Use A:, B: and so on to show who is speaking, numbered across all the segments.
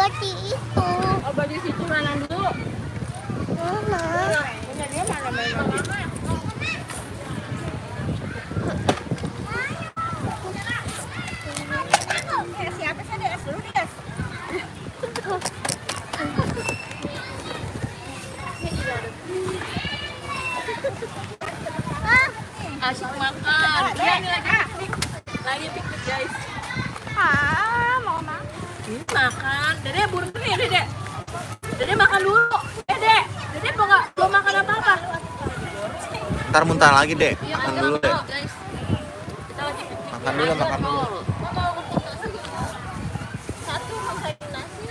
A: Berarti itu.
B: Oh, baju situ mana dulu?
A: Mana?
B: Punya dia mana main? Siapa sih ada dulu dia? Asyik makan. Iya nih lagi piknik guys.
A: Mau makan.
B: Makan. Dede buru nih Dede. Dede makan dulu. Dede belum makan apa-apa.
C: Ntar muntah lagi dek.
B: Iya,
C: Makan dulu dek.
B: guys. Kita lagi piknik.
C: Makan dulu, makan dulu.
B: Satu masakin nasi.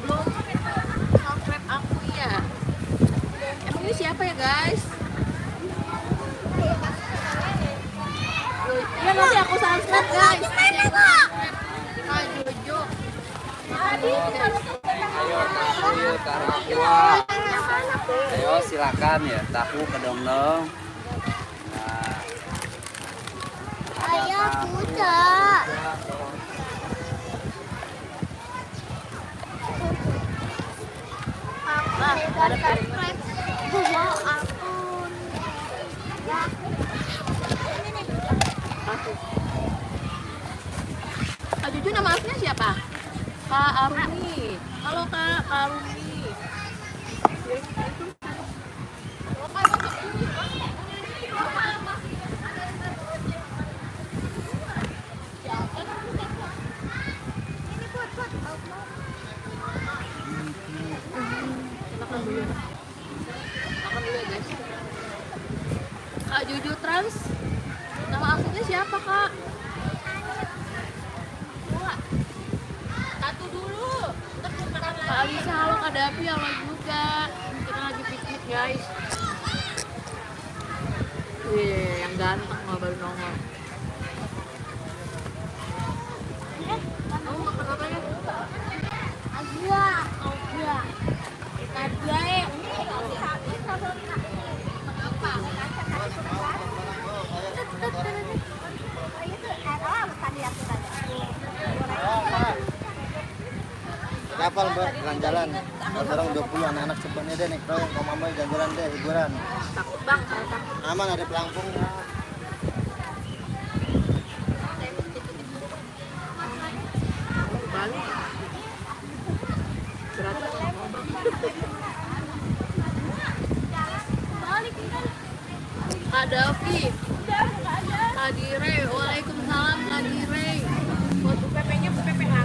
B: Belum subscribe aku ya. Emang ini siapa ya guys? Iya nanti aku subscribe guys. Kak Jojo.
D: Ayo taruh kuah. Ayo silakan ya, tahu kedong-dong. Nah,
A: Ayah kuda. Ada subscribe. Wow, akun.
B: Kak Jojo nama aslinya siapa? Kak Arumi. Halo Kak Arumi. Makan dulu. Makan dulu ya guys. Kak Jojo Trans. Nama aslinya siapa Kak? Satu dulu. Kak Alisa, halo Kak Davi, halo juga. Kita lagi piknik guys. Wih, yang ganteng loh baru nongol. Kamu makan apa ya?
A: Agua. Agua.
B: Kadai.
C: Kapal mbak, jalan-jalan. Orang 20 anak-anak sebenarnya deh nih, yang ke mama jalan-jalan deh, hiburan.
B: Takut bang, takut.
C: Aman ada pelampung.
B: Balik. Berat. Kak Davi. Kak Dire, waalaikumsalam Kak Dire. Buat UPP-nya UPPA.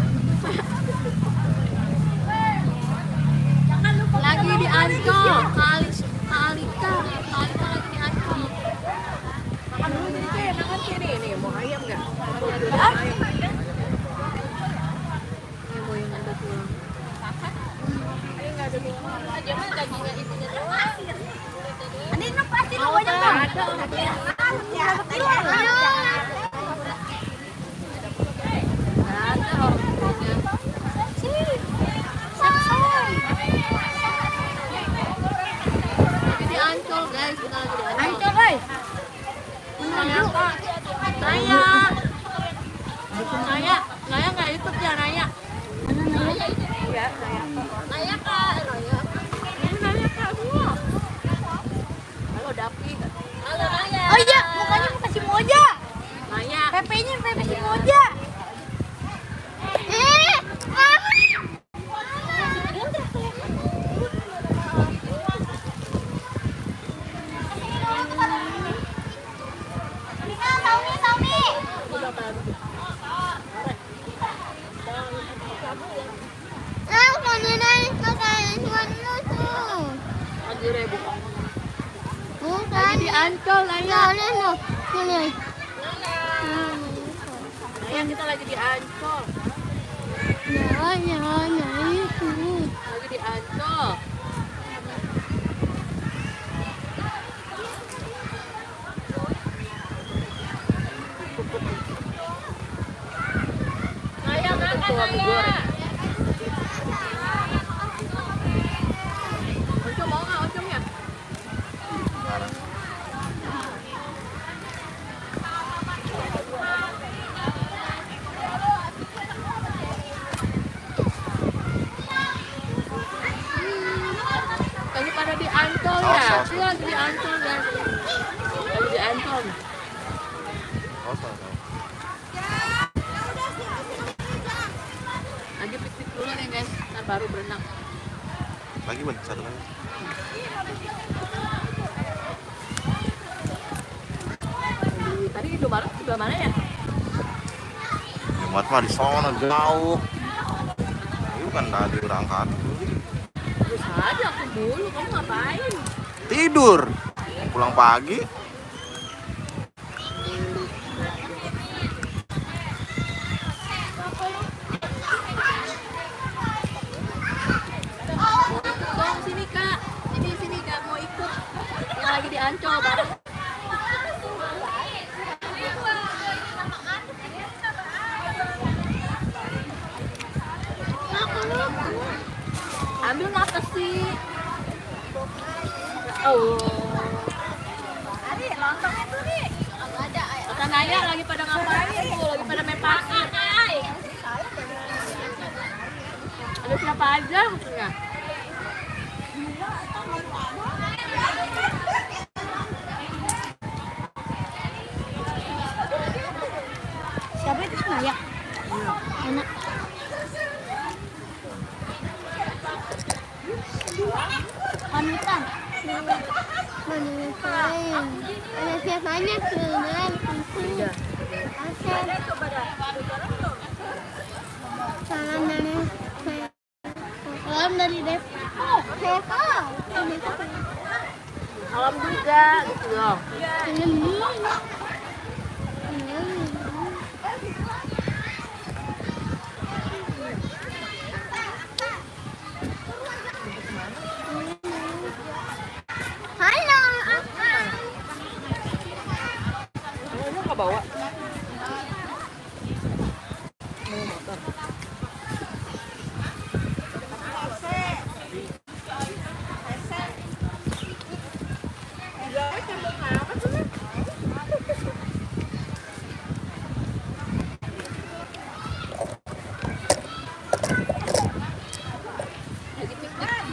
B: Lagi di Ancol, Kak Alika lagi di Ancol. Makan dulu jadi kayak makan sini, nih mau ayam nggak? Ayam. Ini mau yang ada tulang. Ini nggak ada tulang. Aja mah dagingnya itunya doang.
A: Ini pasti lu banyak
B: Ada. Ada orang tuanya. Lagi di Ancol guys, kita lagi di Ancol. Naya Kak. Naya nggak ikut ya Naya. Iya, Naya. Naya Kak. Ini Naya Kak semua. Halo Dapi. Halo Naya.
A: Oh iya, mukanya muka si Moja.
B: Naya.
A: PP-nya PP si Moja.
B: Lagi rebu.
A: Bukan.
B: Lagi di Ancol Naya.
A: No. Sini.
B: Naya kita lagi di Ancol.
A: Ya itu.
B: Lagi di Ancol. Naya makan Naya. Oncom mau nggak oncomnya? baru berenang.
E: Lagi Ben, satu lagi.
B: Tadi di Barat sebelah mana ya?
E: Jumat mah di sana jauh. Itu kan tadi berangkat.
B: Terus aja aku dulu, kamu ngapain?
E: Tidur. Pulang pagi.
B: Dong sini Kak, sini Kak mau ikut yang lagi di Ancol bareng. Ambil apa sih? Oh. Ari, lontongnya tuh nih. Ada. Kata Naya lagi pada ngapain tuh? Lagi pada main pasir. Ada siapa aja? Ya.
A: Siapa itu Naya? Enak. Pamitan. Ada siapanya dengan
B: Iya.
A: salam dari salam dari Depok. Depok.
B: Salam juga gitu dong.
A: Halo.
B: Kamu nggak bawa? Lagi piknik.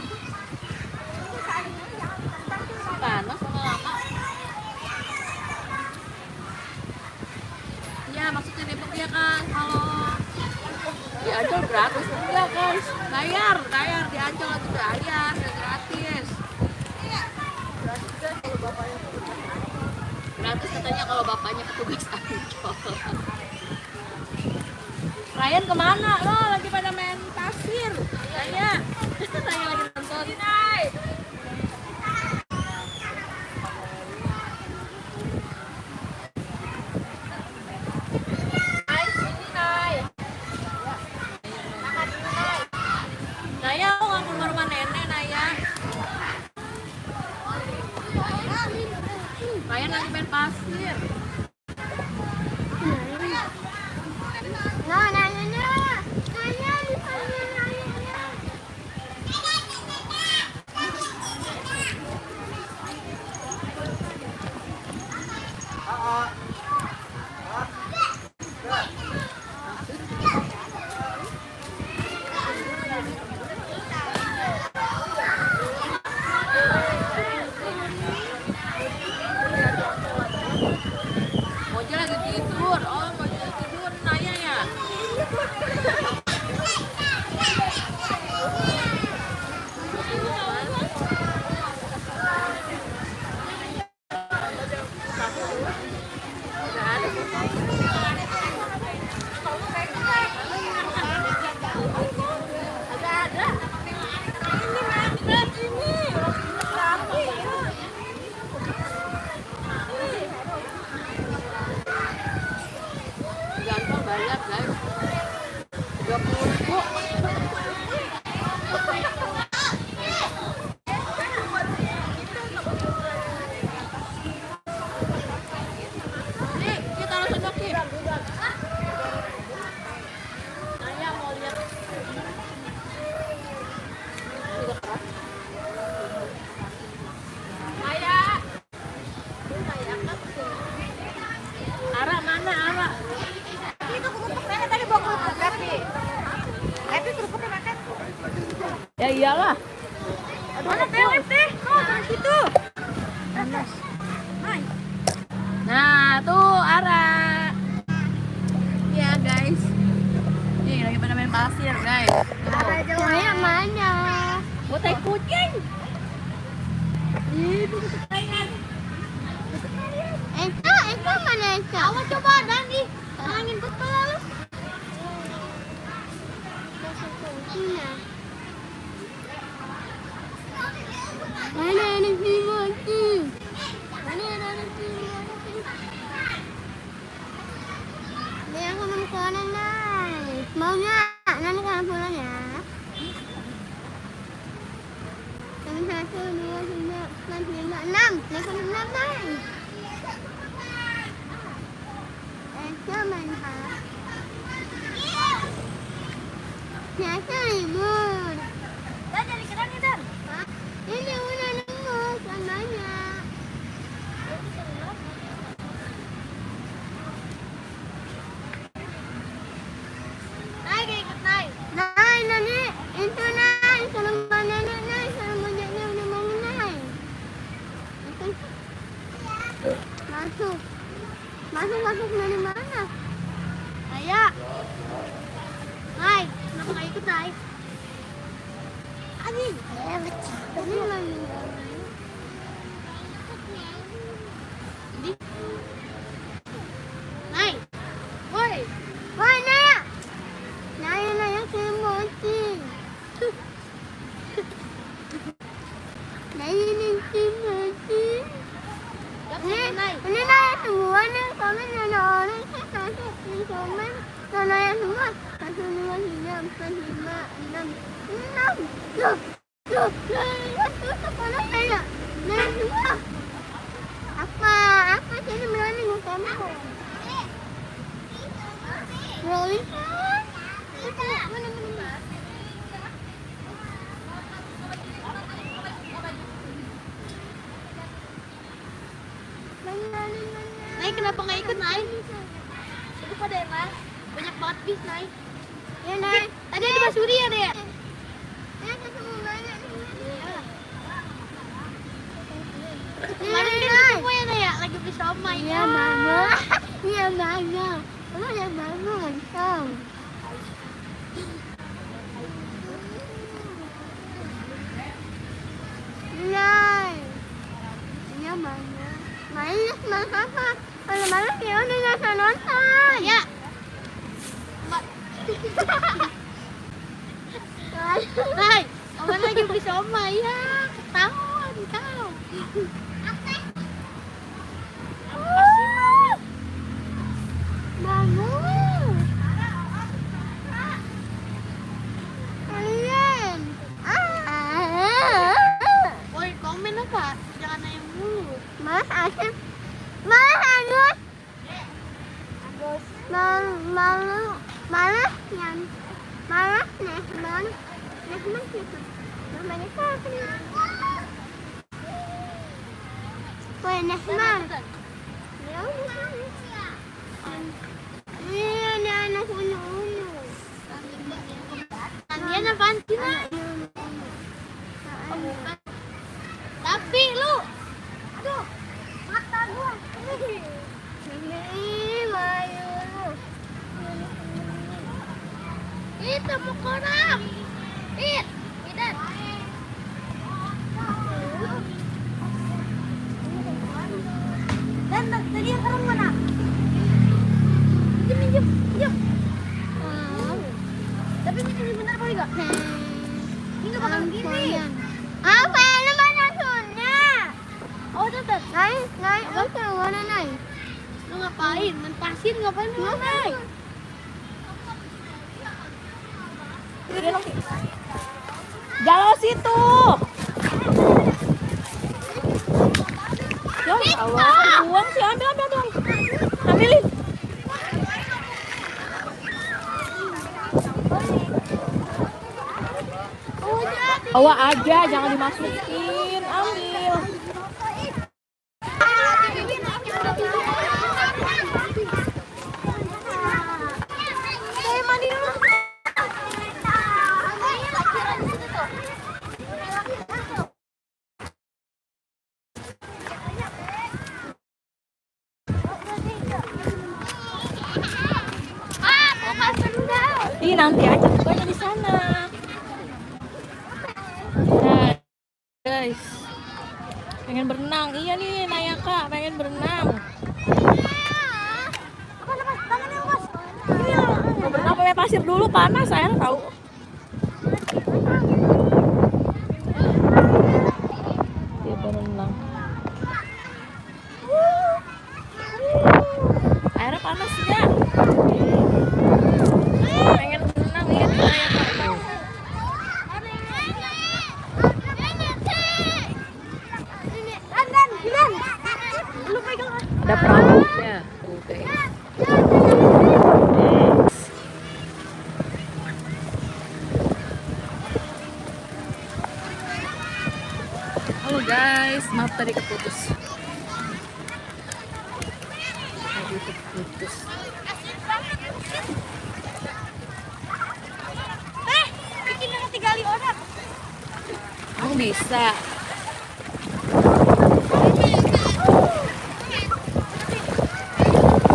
B: Panas lama-lama. Ya maksudnya Depok ya kan, kalau di Ancol gratis enggak guys, bayar di Ancol lagi bayar, nggak gratis. Gratis katanya kalau bapaknya petugas Ancol. Ryan kemana lo? Lagi pada main pasir. Raya, Raya lagi nonton. Naya, aku nggak ke rumah nenek, Naya. Ryan lagi main pasir.
A: Nah, nanya. Nanya di sana nanya.
B: Moja lagi tidur. Oh, Moja lagi tidur, Naya ya. Gantung bayar guys, 30.000. Nih, kita taruh sendok Ki. Naya mau lihat. Naya. Ara mana Ara?
A: Itu kerupuk nenek tadi bawa kerupuk Happy. Happy kerupuknya makan.
B: Ya iyalah.
A: Mana pelet deh? Oh, dari situ. Panas.
B: Nah, tuh Ara. Ya guys. Nih lagi pada main pasir guys.
A: Naya
B: tai kucing.
A: Eka mana Eka? Awas coba Dani. Angin betul. Mana anak Timothy? Mana anak Timothy? Dia aku mau ke Nanai. Mau nggak? Nanti kan pulang ya. Yang 1, 2, 3, 4, 5, 6. Level 6 naik. Main ha. Biasa libur. Dan jadi keren nih Dan. Ini udah nunggu selamanya. Naik ikut naik. Naik Nani. Itu naik. Kalau nenek naik. Kalau mojaknya udah mau naik. Masuk. Masuk dari mana? Ayah. Naik. Kenapa nggak ikut naik? Ani. Ini lagi. Naik. Woi. Woi Naya. Naya emosi. Naya emosi. Ini naik semua nih, soalnya ada orang sih masuk di komen. Naik semua, 1, 2, 3, 4, 5, 6, 6. Loh, sekolah saya naik semua. Apa sini berani gue kamu? Rolling kan? Mana? Naik kenapa nggak ikut naik? Itu pada emang banyak banget bis naik. Ya naik. Tadi ada Basuri ya deh. Ya ketemu banyak. Kemarin kita ketemu ya deh ya lagi beli somai. Iya mama. Iya mama. Kamu yang mama mantap. Naik. Iya mama. Main apa? Kalau malam dia udah nggak nonton. Ya. Hai, Mama lagi beli somai ya. Ketahuan kau. Bangun. Kalian. Woi, komen apa? Jangan nanya mulu. Mas Asif. Mas Agus. Malas yang malas nih itu. Namanya siapa nih? Woi, Nesman. Ya udah. Iya, ini anak unu. Kalian apaan sih, Nak? Tapi lu. Aduh. Mata gua. Ini Bayu. Itu mau korak. Idan. Dan tadi yang orang mana? Minjem. Tapi minjem bentar boleh gak? Ini gak bakal gini. Apa yang mana soalnya? Oh, tetap. Naik. Lu ke mana naik? Lu ngapain? Main pasir ngapain lu naik?
B: Jalan situ. Ya Allah, buang sih, ambil dong. Ambilin. Bawa aja, jangan dimasukin. Ambil. Mandi dulu. Ih, nanti aja bukanya di sana. Nah, guys. Pengen berenang. Iya nih Nayaka pengen berenang. Iya, mau berenang pakai pasir dulu, panas air tahu. Dia berenang. Airnya panas ya. Pengen berenang ya Nayaka. Ada perahunya. Oke. Halo guys, maaf tadi keputus. Tadi keputus.
A: Bikin yang 3 kali orang.
B: Kamu bisa.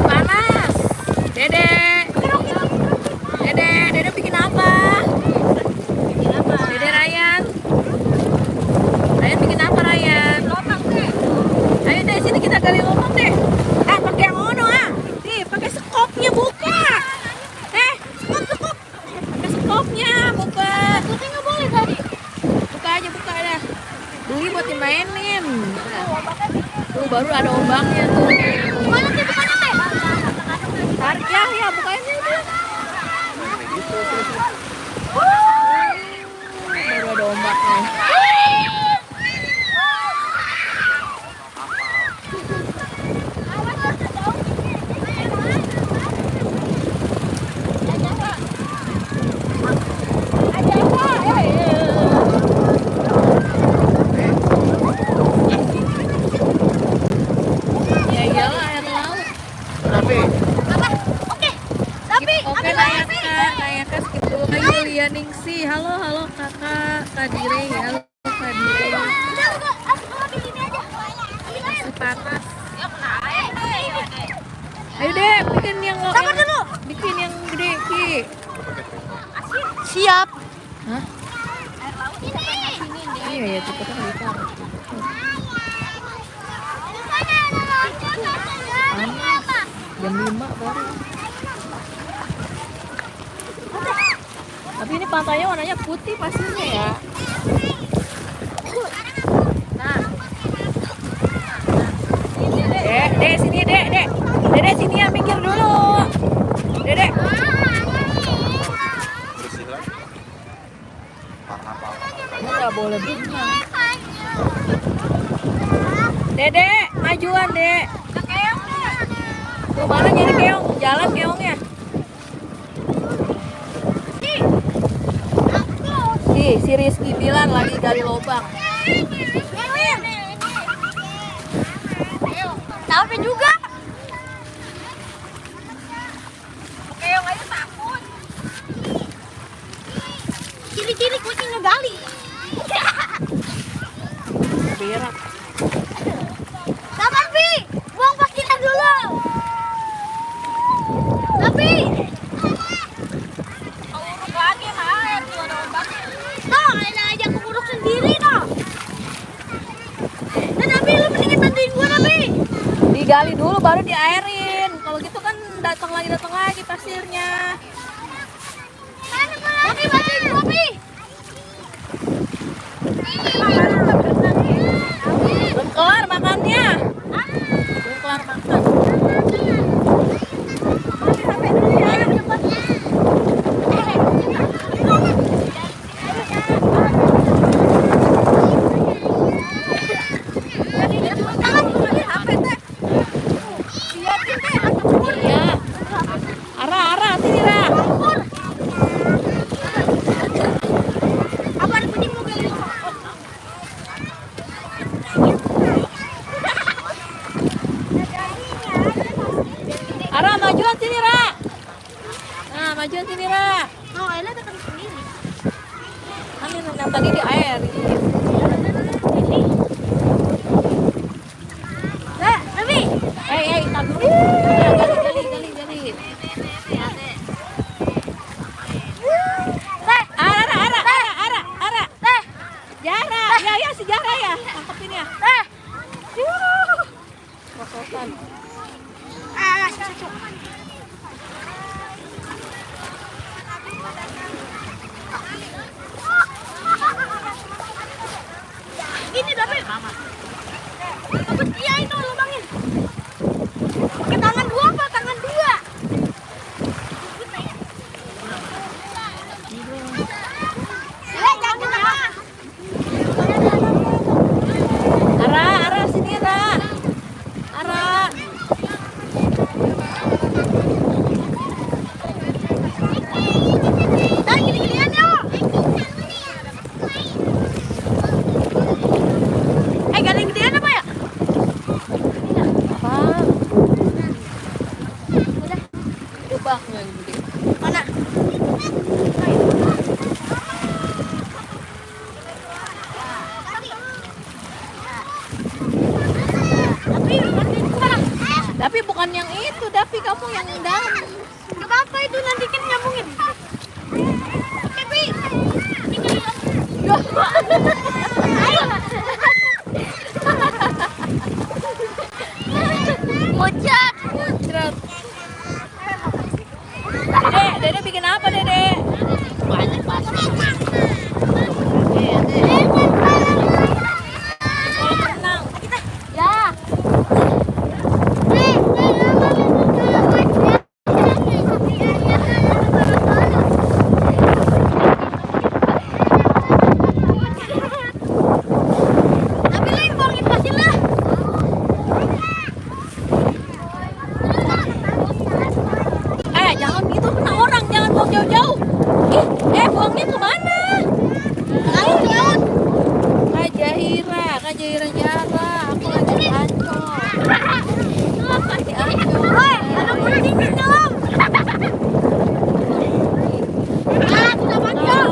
B: Panas. Dede. Dede bikin apa? Dede Ryan. Ryan bikin apa Ryan? Lubang deh. Ayo deh sini kita gali lubang deh. Pakai yang ono Nih, pakai skopnya buka. Skop. Pakai skopnya buka.
A: Tapi nggak boleh tadi.
B: Buka aja dah. Beli buat dimainin. Tuh baru ada ombaknya tuh.
A: Mana sih bukannya teh?
B: Tarik ya bukain aja. Baru ada ombaknya. Ya iyalah air laut. Oke Nayaka skip dulu. Ayo Lia Ningsi. Halo kakak Kadire. Halo Kadire. Masih panas. Ayo deh bikin yang bikin yang gede Ki.
A: Siap.
B: Hah? Iya ya cepetnya ditaruh. Jam 5 baru. Tapi ini pantainya warnanya putih pasirnya ya. Nah. Dek sini Dek. Dede sini ya minggir dulu. Dede. Enggak boleh berenang. Dede, majuan Dek. Tuh mana nyari keong? Jalan keongnya. Si Rizky Bilan lagi gali lubang.
A: Tapi juga. Keong aja takut. Ciri-ciri kucing ngegali.
B: Berak.
A: Sabar, Bi. Buang pasirnya dulu. Tapi uruk lagi air tuh ada ombaknya. Toh, enak aja aku uruk sendiri toh. Nah, tapi lu mendingan bantuin gua, Nabi.
B: Digali dulu baru diairin. Kalau gitu kan datang lagi pasirnya.
A: Tapi bantuin gua, Bi.
B: Belum kelar makannya. Belum kelar makan. Iya. Ara sini Ra.
A: Apa ada kucing mau gali?
B: Ara majuan sini Ra. Nah majuan sini Ra.
A: Oh, Ella udah kali sendiri.
B: Kan yang tadi di air.
A: Nah, Nabi.
B: Tar dulu. Gali. Ara. Jara. Ya si Jara ya, tangkepin ya. Rosotan.
A: Ini tapi mama. Bagus dia itu lubangin. Pakai tangan dua apa? Tangan dua. Jangan kena.
B: Ara sini Ara. Ara.
A: Gini-ginian yuk. Gak ada yang gedean apa ya?
B: Apa? Jebaknya yang gede.
A: Mana?
B: Tapi bukan yang itu, tapi kamu yang dalam.
A: Gak apa-apa itu nanti kita nyambungin. Tapi ayo. Muncrat.
B: Dede bikin apa Dede?
A: Banyak banget.
B: Renang.
A: Ya. Tapi lempongin pasti lah.
B: Jangan gitu, kena orang, jangan buang jauh-jauh. Buangnya kemana?
A: Laut.
B: Kak Jahira Jara, aku lagi di Ancol. Di Ancol.
A: Woi, ada bulu dingin dong. Sudah panjang.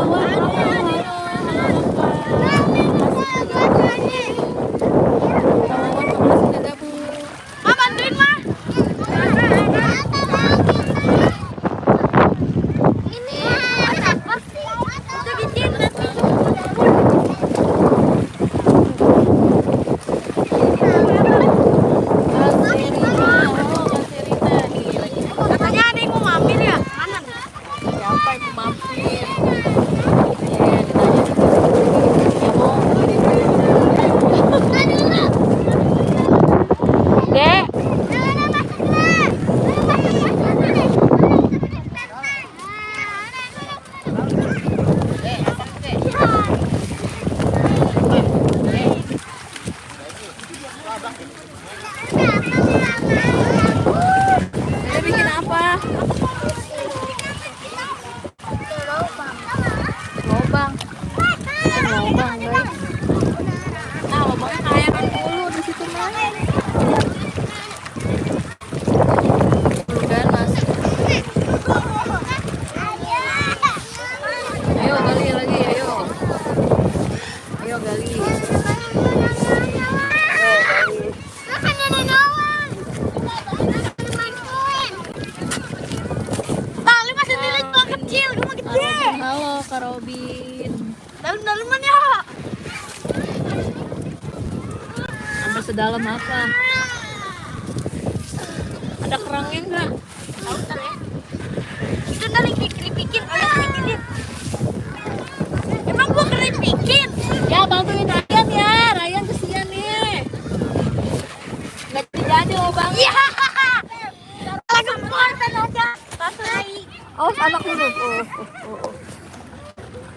A: Ma, bantuin Ma. Ini apa sih? Udah bikin nanti. Katanya ada yang mau mampir ya? Mana?
B: Siapa yang mampir? Dek, Dede bikin apa? Lobang. Lobang, guys. Nah, lobangnya kayak kan dulu di situ mah. Ganas. Ayo gali lagi, ayo. Ayo gali.
A: Tali masih nilai gua kecil, gua gede.
B: Halo, Kak Robin.
A: Dalam-dalaman ya.
B: Sampai sedalam apa? Ada kerangnya enggak?
A: Itu dari keripikin, oleh keripikin. Emang gua keripikin?
B: Ya bantuin Ryan ya, Ryan kesian nih. Nggak jadi lobangnya.
A: Iya. Salah gempor tenaga. Kasai.
B: Oh, anak dulu.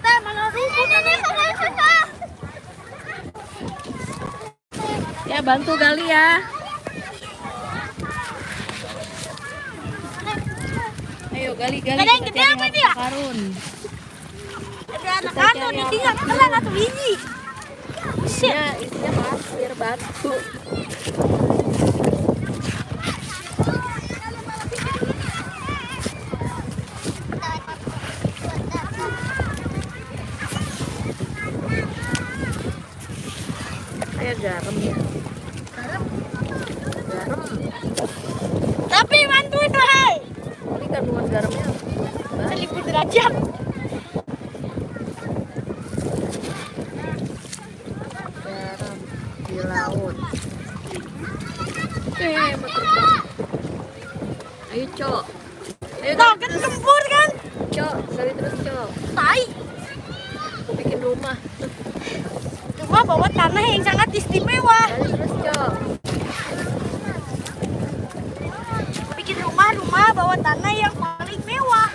A: Teh, mana rumput ini? Susah.
B: Ya bantu gali ya. Ayo gali.
A: Ada yang gede apa ini ya?
B: Karun.
A: Ada anak-anak di tinggal kebelan atau biji.
B: Ya, isinya pasir batu. Kayak garam ya. Garam.
A: Tapi bantuin wahai.
B: Ini kandungan garamnya
A: 1000 derajat.
B: pantai. Bikin rumah. Rumah bawah tanah yang sangat istimewa. Terus Cok. Bikin rumah bawah tanah yang paling mewah.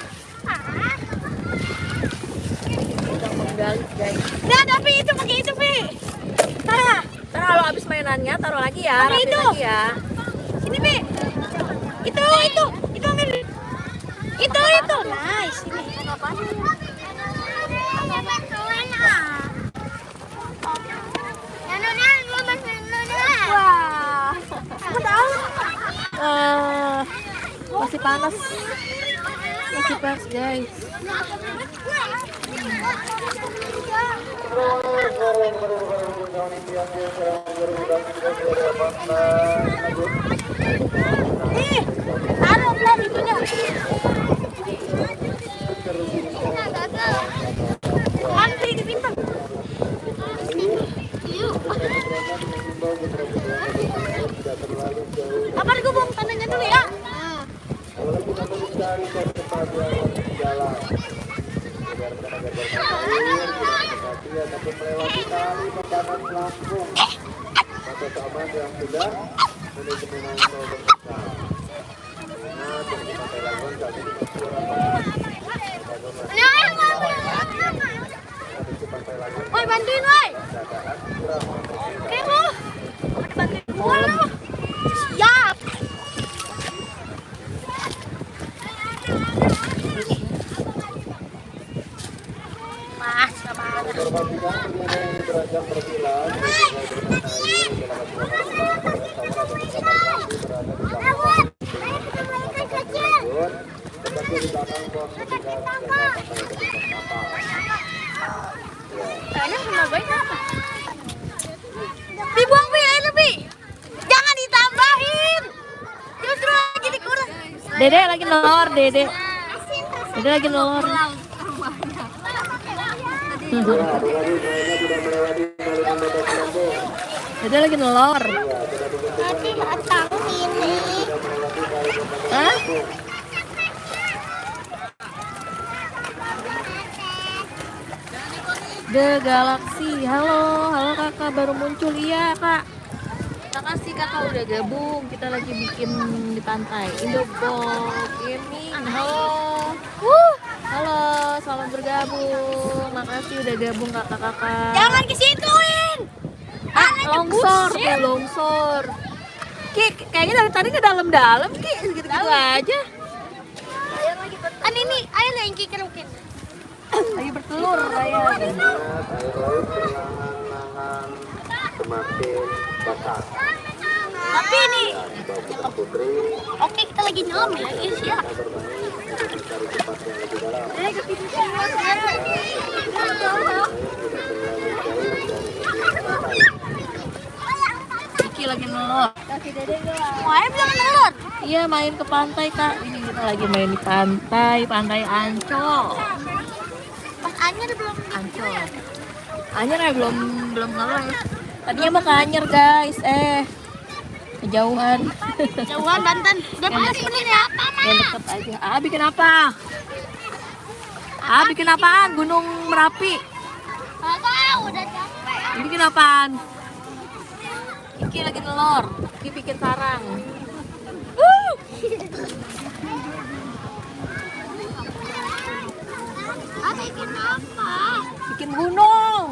B: Nah, tapi itu pakai itu, Pi. Tara kalau habis mainannya taruh lagi ya. Pakai itu. Lagi ya. Sini, Pi. Itu ambil. Itu. Nice. Ini ngapain? Wah. Aku tahu. Masih panas. Guys. Taruh belum itunya. Antri di bintang. Apa gue buang tanahnya dulu ya? Woi, bantuin woi. Kemo. Bantuin gua lo. Siap. Mas, sabar. Kayaknya sama baik apa? Dibuang Pi, ayo Pi. Jangan ditambahin. Justru lagi dikurang. Dede lagi nelor, Dede. Dede lagi nelor. Dede lagi nelor.
A: Tadi datang ini.
B: Hah? The Galaxy, halo kakak baru muncul, iya kak. Makasih kakak udah gabung, kita lagi bikin di pantai. Indobok Gaming, halo. Halo, selamat bergabung. Makasih udah gabung kakak-kakak. Jangan kesituin. Longsor tuh, longsor. Ki, kayaknya dari tadi ke dalam-dalam Ki, gitu-gitu aja. Kan ini air yang Ki kerukin. Lagi bertelur saya.
C: Air laut perlahan-lahan semakin basah.
B: Tapi ini
C: Putri
B: oke, kita lagi nyelam ya, guys ya. Kiki lagi nelur. Main belum nelur? Iya, main ke pantai kak. Ini kita lagi main di pantai Ancol. Pas Anyer belum Ancol. Anyer ya belum nelur. Tadinya mau ke Anyer guys, kejauhan. Kejauhan Banten. Udah pas bener ya apa mah? Yang deket aja. Bikin apa? Bikin apaan? Gunung Merapi.
A: Tahu udah capek.
B: Bikin apaan? Kiki lagi nelor. Kiki bikin sarang.
A: Bikin apa?
B: Bikin gunung.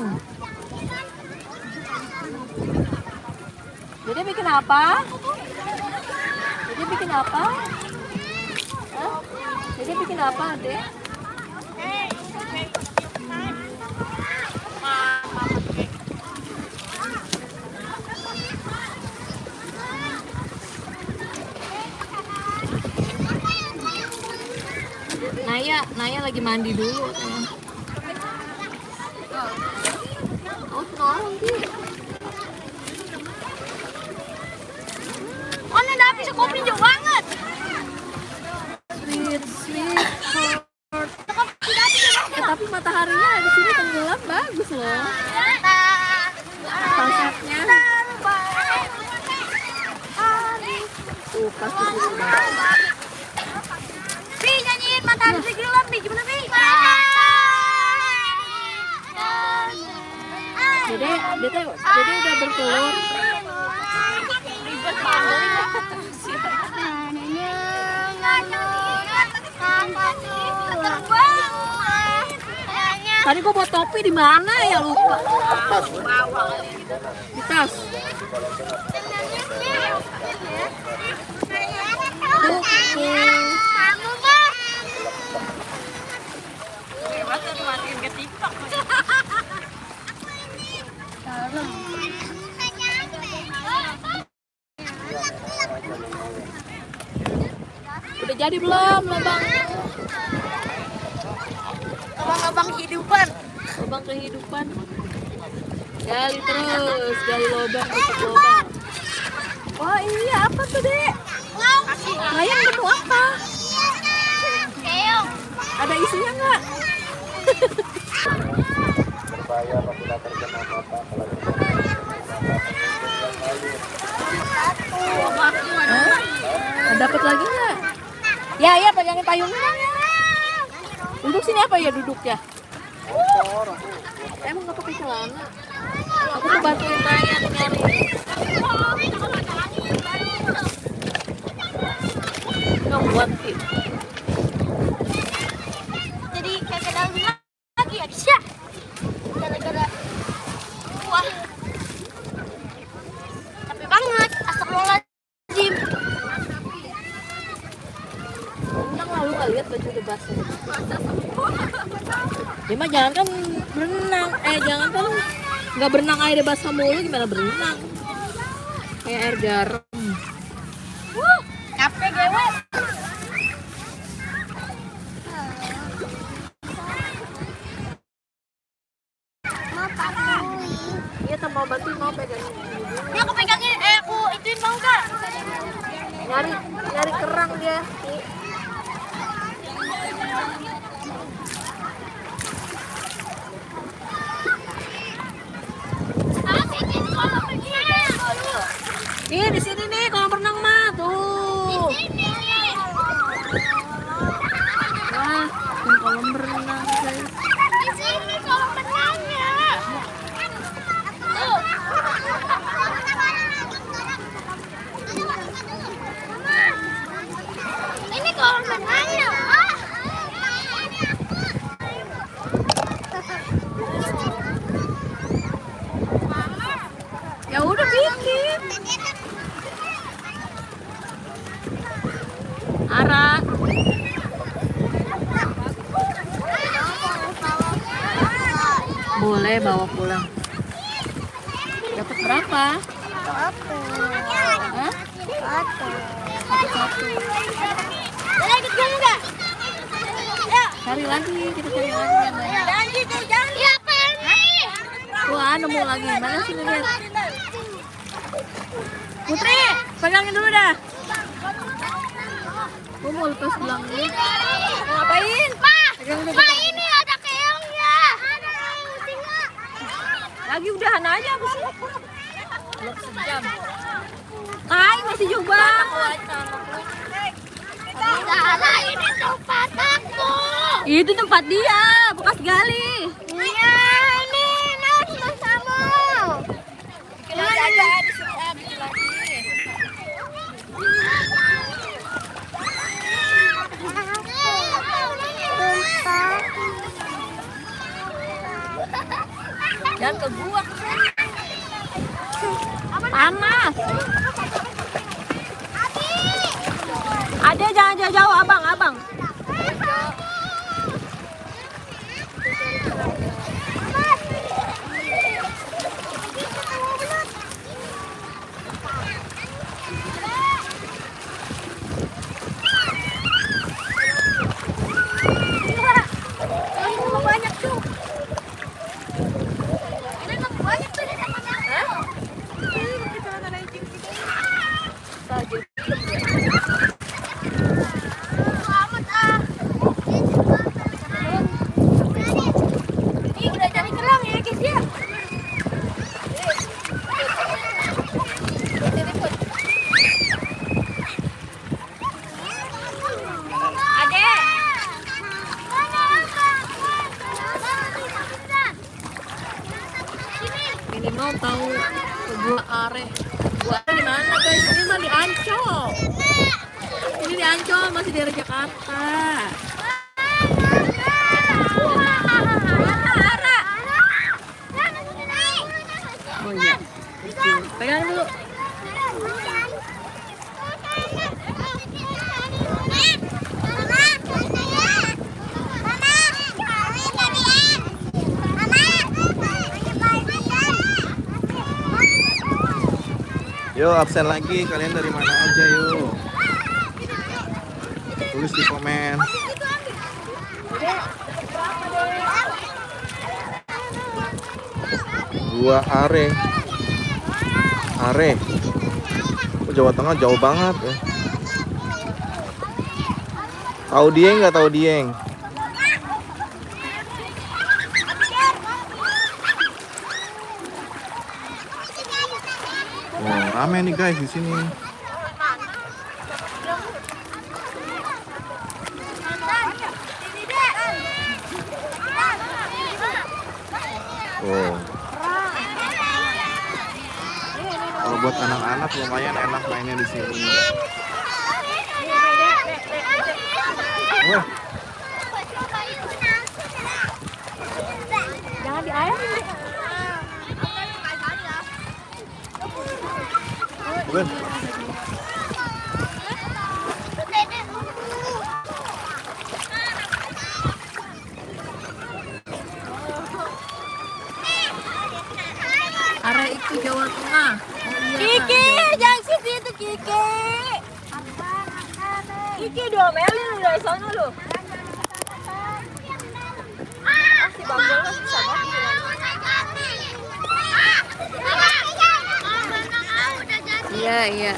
B: Jadi bikin apa? Jadi bikin apa? Hah? Jadi bikin apa, Dek? Naya lagi mandi dulu. Oh, tolong Ki. Oh, ada api sekopi jauh banget. Sweet heart. Tapi mataharinya di sini tenggelam bagus loh. Sunsetnya. Tuh, pasti sudah. Pi, nyanyiin matahari tenggelam, Pi. Gimana, Pi? Dede udah bertelur. Tadi gua bawa topi di mana ya lupa. Di tas. Udah jadi belum lubang?
A: Abang-abang hidupan.
B: Lubang kehidupan. Gali terus, gali lubang, tutup lubang. Wah iya apa tuh dek? Ayam menu apa?
A: Keong.
B: Ada isinya nggak?
C: Berbahaya apabila terkena mata
B: Dapat lagi nggak? Ya ya pegangin payungnya. Duduk sini apa ya duduknya? Emang nggak pakai celana? Aku mau bantuin Raya nyari. Nggak buat sih.
A: Jadi kayak dalam lagi ya, Kisya. Gara-gara wah. Capek banget, astagfirullahaladzim.
B: Untung lalu nggak lihat baju udah basah. Ya mah jangan kan berenang, jangan kan nggak berenang air basah mulu gimana berenang? Kayak air garam.
A: Capek gue.
B: Iya tak mau bantuin mau pegangin.
A: Ini aku pegangin, aku ituin mau gak?
B: Nyari kerang dia. Nih di sini nih kolam renang mah tuh. Wah, kolam renang guys.
A: Di sini kolam renangnya. Tuh. Ini kolam renangnya.
B: Ya udah bikin. Ara. Boleh bawa pulang. Dapat berapa?
A: Satu.
B: Hah? Satu.
A: Boleh ikut gue nggak? Ya.
B: Cari lagi, kita cari lagi yang lain.
A: Jangan gitu, jangan. Ya, Penny.
B: Wah, nemu lagi. Mana sih lihat? Putri, pegangin dulu dah. Gue mau lepas gelangnya. Mau ngapain? Pegangin dulu.
A: Pak, ini ada keongnya.
B: Lagi udahan aja aku sih. Belum sejam. Kai masih jauh banget.
A: Salah, ini tempat aku.
B: Itu tempat dia, bekas gali.
A: Iya, ini Nas bersama.
B: Bikin aja di sini bikin lagi. Jangan ke gua. Panas. Ade jangan jauh-jauh, abang.
A: Banyak tuh. Ini banyak tuh di sana. Selamat ah. Ini udah cari kerang ya guys ya. Adek. Sini.
B: Ini mau tahu gua are. Gua are di mana guys? Ini mah di Ancol. Ini di Ancol, masih di daerah Jakarta. Oh iya. Pegang dulu.
E: Yuk absen lagi, kalian dari mana aja yuk? Tulis di komen. Gua Are. Are. Oh, Jawa Tengah jauh banget ya. Tahu Dieng nggak tahu Dieng? Oh, rame nih guys di sini. Oh. Kalau buat anak-anak lumayan enak mainnya di sini. Wah,
B: Jangan di air.
E: Ben.
B: Are itu Jawa Tengah.
A: Kiki, jangan situ itu Kiki.
B: Kiki diomelin lu dari sana lu. Si Bambol masih sama Iya, iya.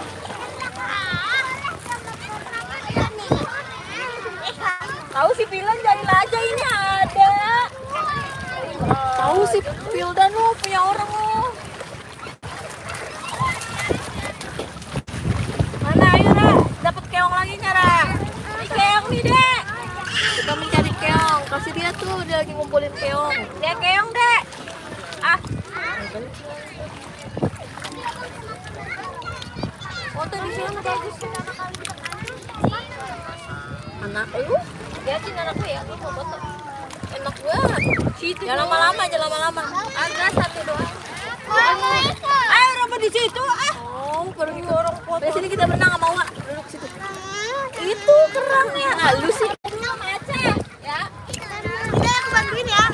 B: Tahu si Pilan cari aja ini ada. Tahu si Pildan lu punya orang lu. Mana ayo Ra? Dapat keong lagi Ra? Ini keong nih Dek. Kita mencari keong. Kasih dia tuh, dia lagi ngumpulin keong. Dia keong Dek. Ah. Foto di sana bagus. Anak lu? Lihatin anakku ya, aku mau foto. Enak banget. Jangan lama-lama, jangan lama-lama. Ada satu doang. Ayo robot di situ. Oh, pergi ke orang foto. Di sini kita berenang sama Wak. Duduk situ. Itu kerangnya. Nah, lu sih. Macet, ya.
A: Udah aku bantuin ya.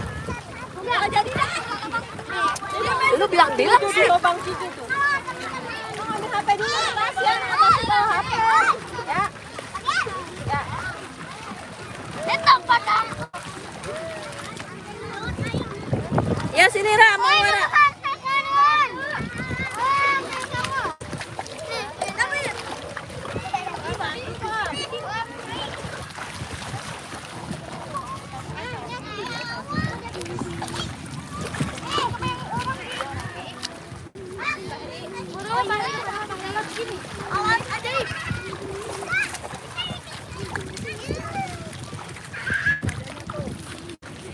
B: Udah jadi dah. Lu bilang-bilang sih. Lubang situ tuh.
A: Ambil HP dulu, Mas. Ya, kasih tahu HP. Ya. Ya. Tetap pada.
B: Ya sini Ra, mau Ra.
A: Awas ada.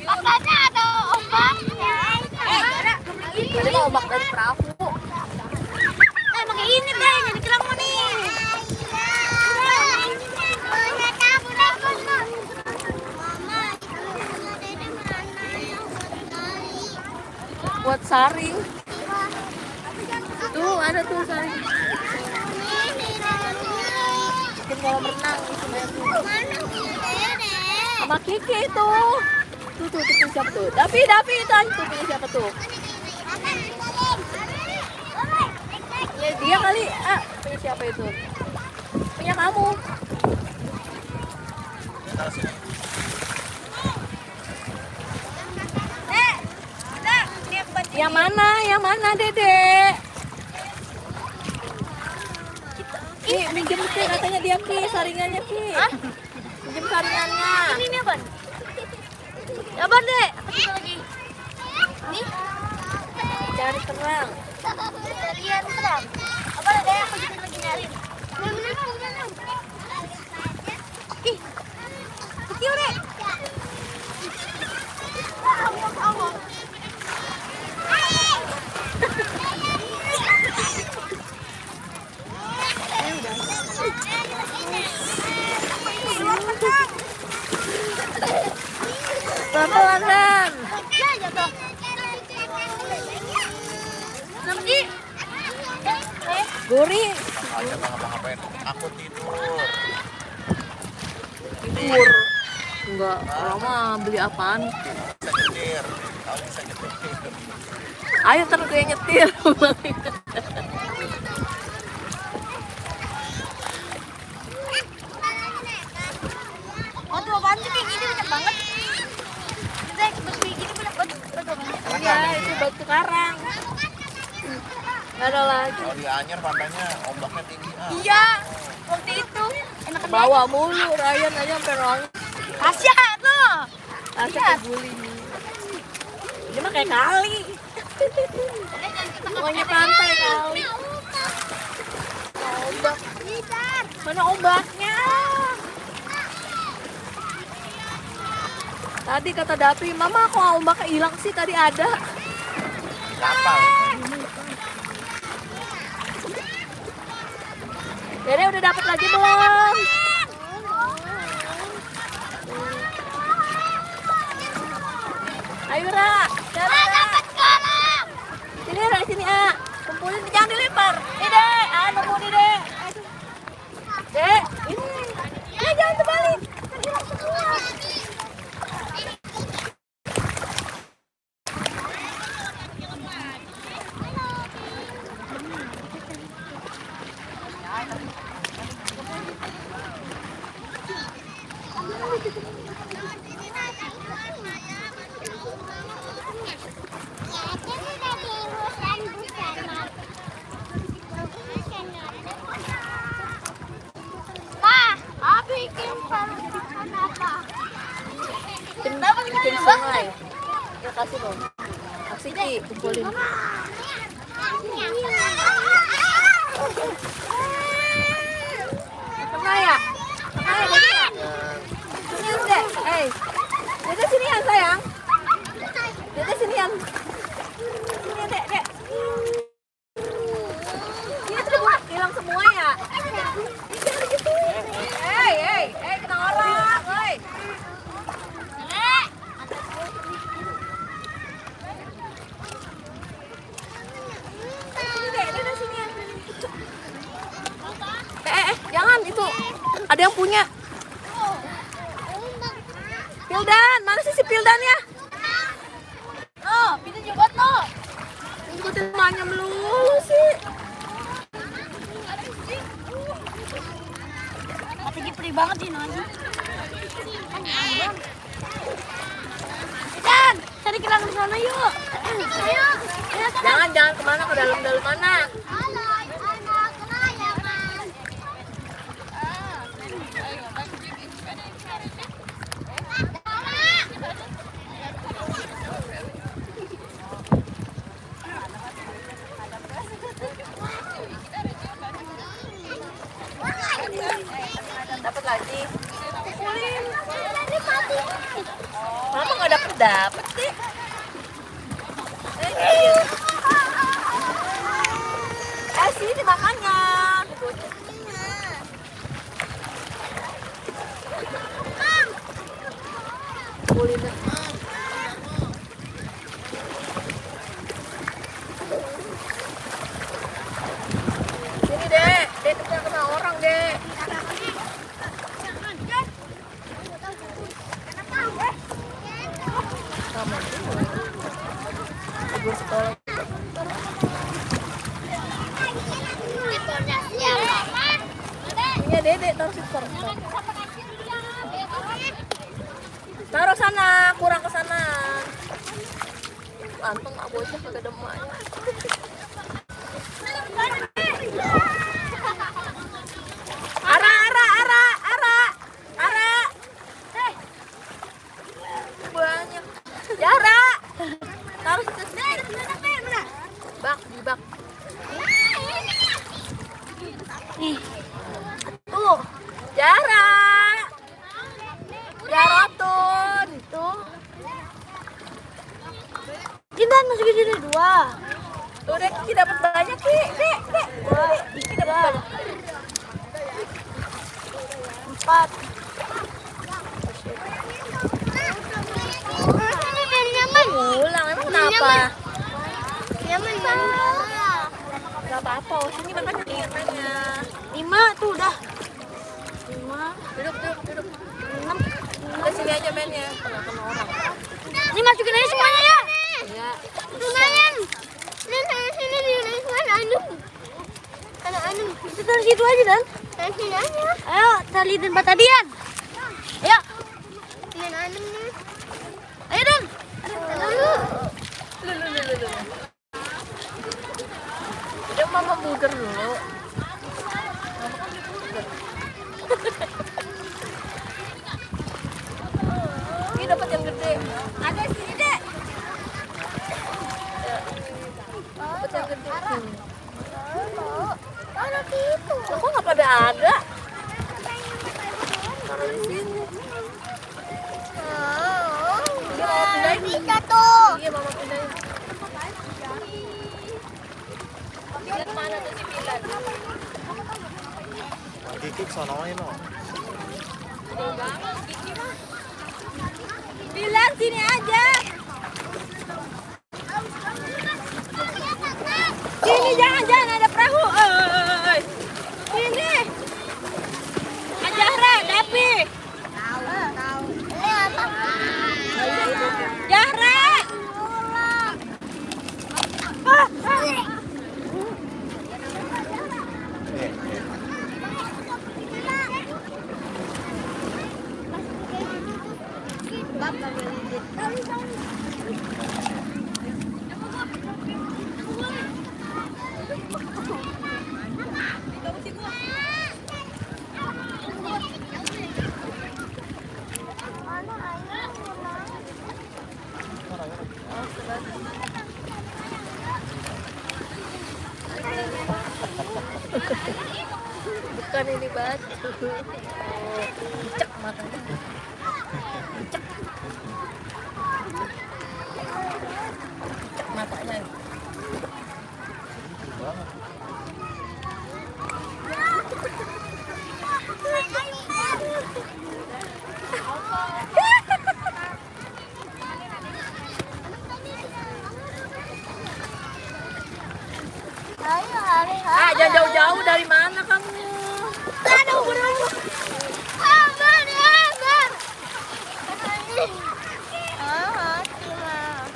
A: Makanya ada ombaknya.
B: Ada mau ombak dari perahu.
A: Pakai ini deh, jadi kerangmu nih.
B: Buat saring. Tuh ada tuh saring. Bikin kolam renang di sini tuh. Sama Kiki itu. Tuh punya siapa tuh? Davi itu tuh punya siapa tuh? Ya dia kali. Punya siapa itu? Punya kamu. Yang mana? Yang mana, Dedek? Ki, minjem Ki, katanya dia Ki, saringannya Ki. Minjem saringannya.
A: Ini apa? Sabar deh, aku juga lagi. Ini
B: Cari kerang.
A: lihat terang. Apa deh, aku juga lagi nyari. Ih, kecil deh.
B: Gurih.
E: Aja nggak ngapa-ngapain. Aku tidur.
B: Tidur. Enggak, orang mah beli apaan?
E: Bisa nyetir. Kamu bisa nyetir.
B: Ayo terus gue nyetir.
A: Oh tuh apaan sih kayak gini banyak banget. Kita batu kayak gini banyak banget.
B: Iya, itu batu karang. Gak ada lagi.
E: Kalau di Anyer pantainya ombaknya tinggi.
A: Iya. Waktu itu enak banget.
B: Bawa mulu, Ryan aja sampai nangis.
A: Kasya tuh.
B: Asal keguling. Dia mah kayak kali. Pokoknya pantai kali. Ombak. Mana ombaknya? Tadi kata Dapi, Mama kok ombaknya hilang sih? Tadi ada.
E: Kapal.
B: Dede udah dapet lagi belum? Ayo Ra, dapat sekarang. Sini Ra, sini A. Kumpulin, jangan dilempar. Nih Dek, nemu nih Dek. Dek, ini. Jangan terbalik. Kan hilang semua. Bikin sungai. Ya kasih dong. Kasih Ci, kumpulin. Pernah ya? Pernah ya Dede ya? Sini Dede, Dede sinian sayang. Dede sinian. Sini Dek, Dek. Ini semua hilang semua ya? Jangan gitu. Kena orang, woi. Jangan itu. Ada yang punya. Pildan, mana sih si Pildan ya? Oh, Pildan juga tuh. Ikutin emaknya melulu sih.
A: Tinggi perih banget sih nanya. Dan cari kerang di sana yuk. Ayo.
B: Jangan kemana, ke dalam mana? Dapat lagi. Mama nggak dapet sih. Sini makannya. Kuliner. Sini Dek, Dek kena orang Dek. Iya Dede, taruh situ. Taruh sana, kurang ke sana. Anteng nggak bocah kagak demaknya. Ara. Banyak. Jara. Taruh situ. Bak, di bak. Nih. Tuh. Jaratun. Tuh.
A: Kita masukin sini 2.
B: Tuh Dek, Kiki dapat banyak Dek. Kiki dapat banyak.
A: 4. Nyaman.
B: Pulang, emang kenapa?
A: Nyaman.
B: Gak apa-apa, oh, sini makanya lihat mainnya. 5 tuh udah. 5. Duduk. 6. Udah sini aja mainnya. Tengah sama orang.
A: Ini masukin aja semuanya ya.
B: Ya.
A: Lumayan. Ini saya sini di mana anu. Karena anu.
B: Kita taruh situ aja Dan.
A: Saya sini aja.
B: Ayo, tali dan batadian. Ayo.
A: Main anu nih.
B: Ayo Dan.
A: Lalu.
B: Lu. Udah mama buger dulu. Ini dapat yang gede. Ada sini deh. Dapat yang gede.
A: Ada gitu.
B: Kok nggak pada ada? Taruh di sini. Dia mau pindahin.
A: Bisa tuh.
B: Iya mama pindahin. Lihat mana tuh si Bilan?
E: Kikik sonoin no.
B: Bilan sini aja. Sini jangan ada perahu. Oi. Sini. Ajahra, Dapi.
A: Tahu. Ini apa?
B: Jahra. Bukan ini batu. Cek matanya. Cek matanya.
A: Ayo,
B: Ah, jangan jauh-jauh, dari mana kamu?
A: Aduh, bener. Aman. Hati mah.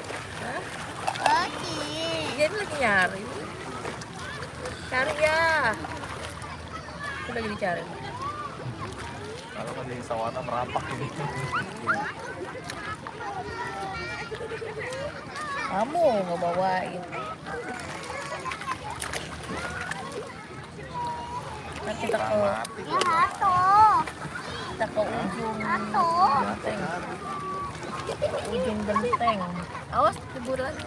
A: Hati.
B: Dia ini lagi nyari. Cari ya. Aku lagi dicari.
E: Kalau di sawana merapak ini.
B: Kamu mau bawain. Nah, kita ke
E: Mati.
A: Ya, hato.
B: ujung
A: Hato.
B: genteng. Ujung genteng. Awas kebur lagi.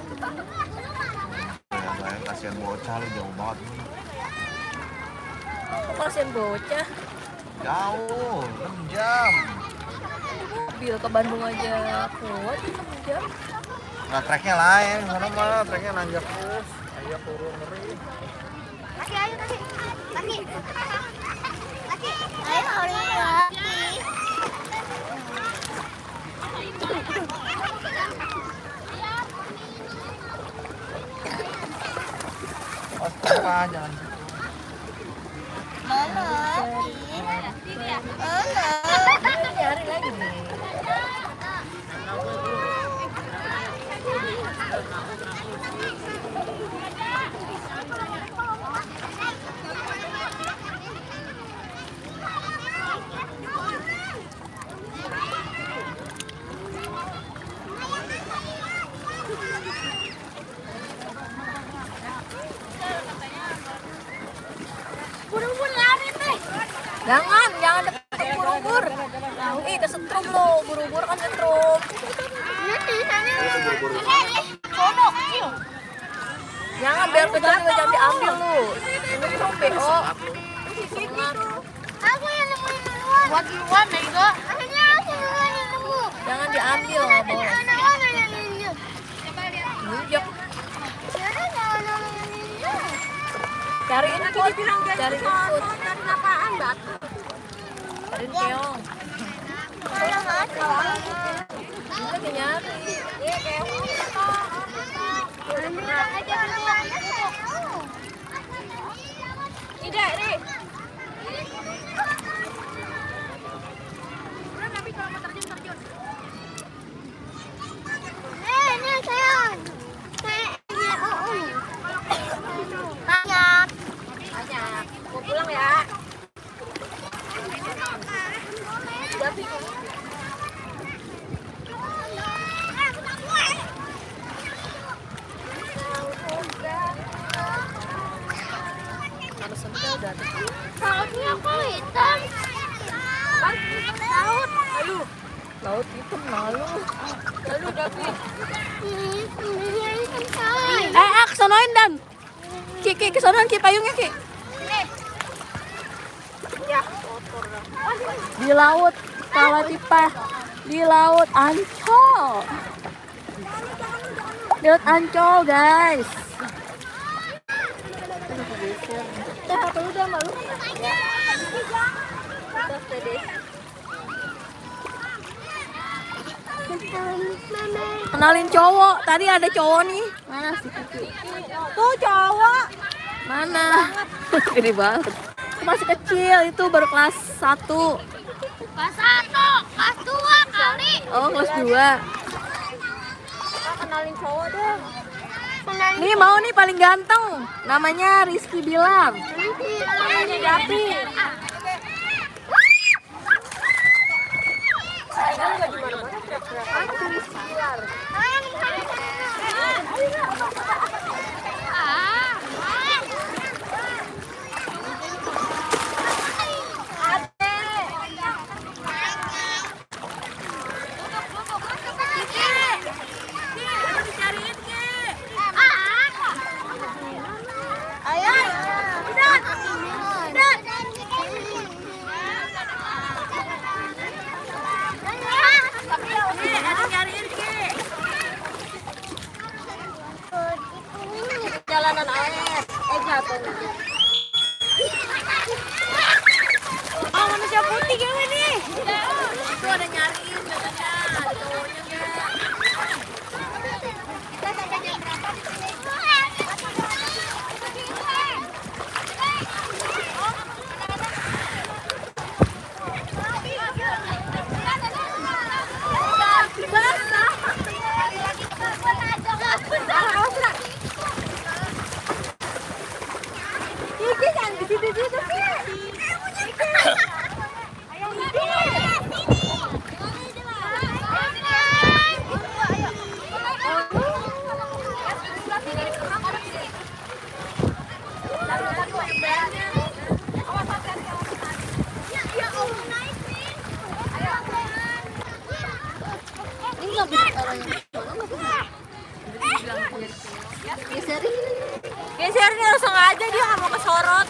E: Ya, saya kasihan bocah lu jauh banget ini.
B: Kok kasihan bocah?
E: Jauh, 6 jam.
B: Mobil ke Bandung aja kuat 6 jam.
E: Nah, treknya lain, sana mah treknya nanjak terus. Ayo turun ngeri.
A: Laki, ayo laki. Laki. Ayo laki.
E: Apa jangan.
A: Mana?
B: Nyari lagi nih.
A: Buru-buru lari teh.
B: Jangan deket ubur-ubur. Ih, kesetrum lo, ubur-ubur kan setrum.
A: Nanti sana.
B: Sono kecil. Jangan biar kecil juga jangan diambil lu. Ini tuh PO.
A: Aku yang nemuin duluan.
B: Buat duluan, Mega.
A: Akhirnya aku duluan yang nemu.
B: Jangan diambil, nggak boleh.
A: Anak-anak yang ninjak.
B: Nunjuk.
A: Jadi jangan yang ninjak.
B: Cari input. Cari input.
A: Apaan batu?
B: Cari keong.
A: Kalau mati.
B: Ini lagi nyari.
A: Aja dulu.
B: Tidak, nih.
A: Ini sayang. Banyak.
B: Banyak. Mau pulang ya?
A: Lautnya kok hitam?
B: Laut. Lalu. Laut itu malu. Lalu David. Kesonoin dan. Ki kesonoin Ki payungnya Ki. Ya, kotor dah. Di laut Kawatipa. Di laut Ancol. Di laut Ancol, guys. Udah malu. Kenalin cowok. Tadi ada cowok nih. Mana sih Kiki? Tuh cowok. Mana? Gede banget. Masih kecil, itu baru kelas 1.
A: Kelas 1, kelas 2 kali.
B: Oh, kelas 2. Kenalin cowok dong. Nih mau nih paling ganteng. Namanya Rizky Bilar. Namanya David. Jalanan air. Jatuh. Oh, manusia putih gimana nih? Tuh ada nyariin katanya. Ada cowoknya enggak? Geserin harus sengaja, dia nggak mau kesorot.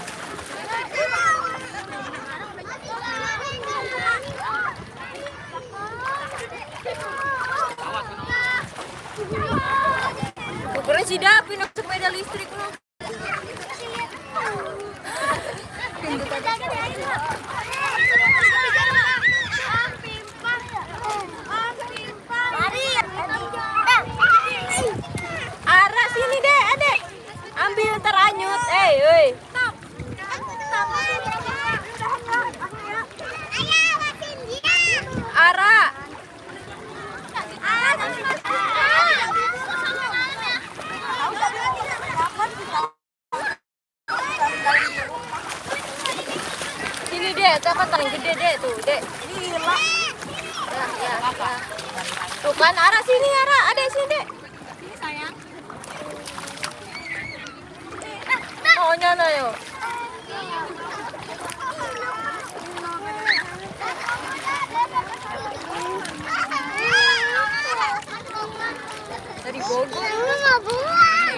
B: Ukuran si Dapi nak sepeda listrik lu. Ara sini deh, adek. Ambil teranyut, woi. Ara. Sini deh, itu kan paling gede deh tuh, dek. Gila. Ya. Tuh kan Ara sini, Ara, adek sini dek. Sini sayang. Oh, nyana yo. Dari Bogor.
A: Nggak buang.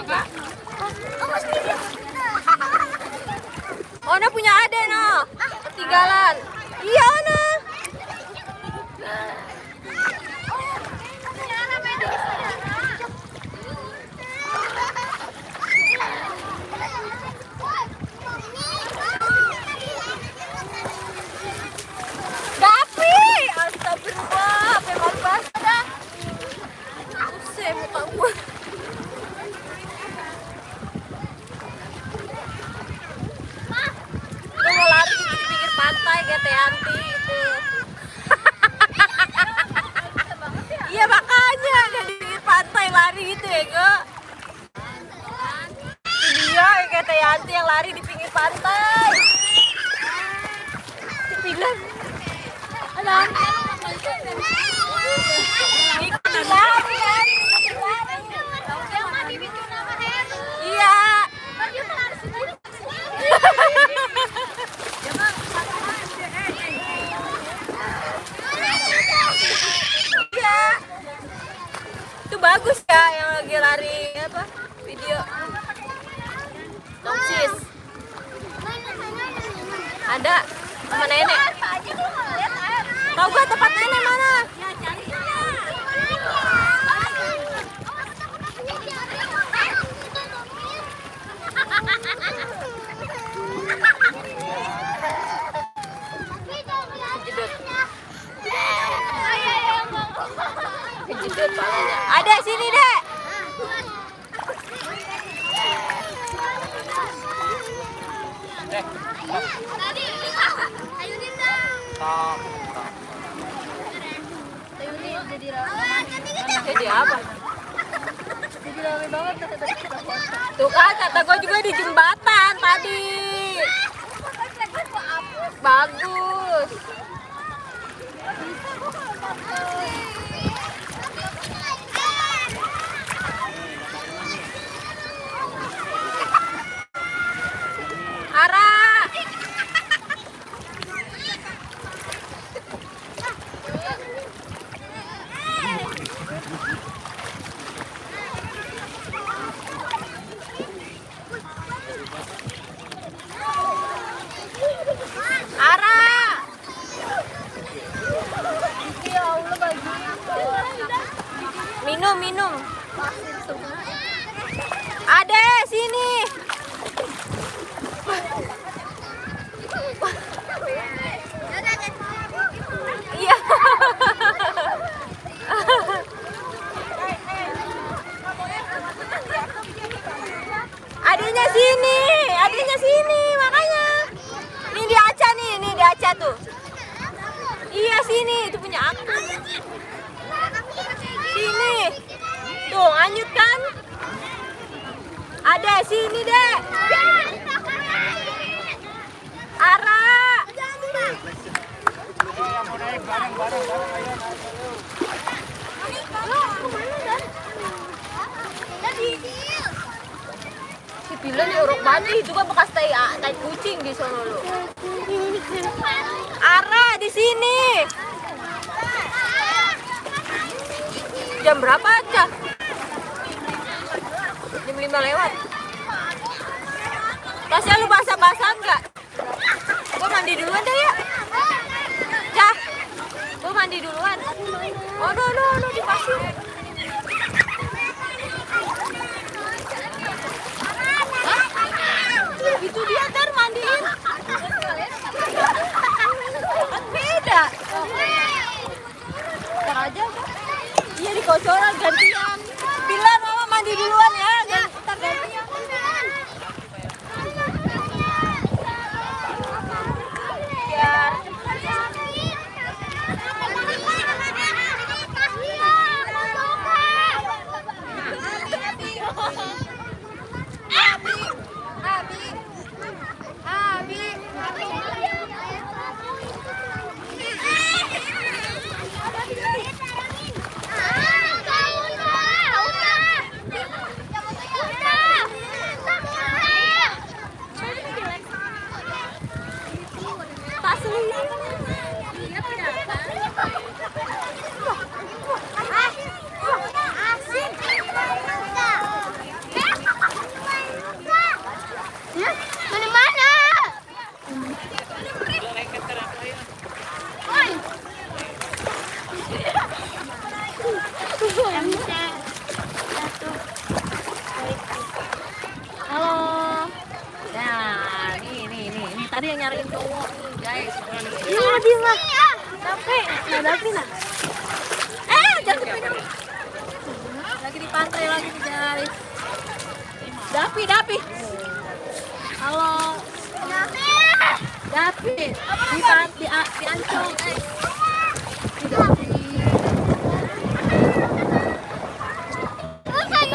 B: Ona punya adek noh. Ketinggalan. Iya Ona. Dapi, astagfirullah, apa yang malu banget dah. Usai muka gua. Yanti itu. Iya makanya dari pinggir pantai lari gitu ya, Go. Iya, kayak Teh Yanti yang lari di pinggir pantai. Bilang, alam. Ikutin lari kan. Iya. Iya. Itu bagus ya yang lagi lari apa? Video. Toksis. Ada sama nenek. Tahu gak tempat nenek mana? Kejedot palanya. Ada sini, Dek. Jadi apa? Jadi rame banget tuh kan kata gue juga di jembatan tadi. Bagus. Ara. Ara. Minum, minum. Ada sini. Iya. Adanya sini, makanya. Ini di Aca nih, ini di Aca tuh. Iya sini, itu punya aku. Sini. Tuh, anyut kan? Ada sini, Dek. Ara. Si Pilan diuruk banget itu kan bekas tai kucing di sono lu. Ara di sini. Jam berapa aja? Jam 5 lewat. Tasnya lu basah-basah enggak? Gue mandi duluan deh ya. Cah. Gue mandi duluan. Oh, no, di pasir. Itu dia ntar mandiin. Kan beda. Ntar aja. Iya di kocoran gantian. Bilang mama mandi duluan ya. Ntar gantian. Tadi yang nyariin cowok, guys. Iya, dia mah. Capek, nggak Dapi nah. Jangan kepegang. Lagi di pantai lagi nih, guys. Dapi. Halo. Dapi. Tapi di Ancol guys. Kita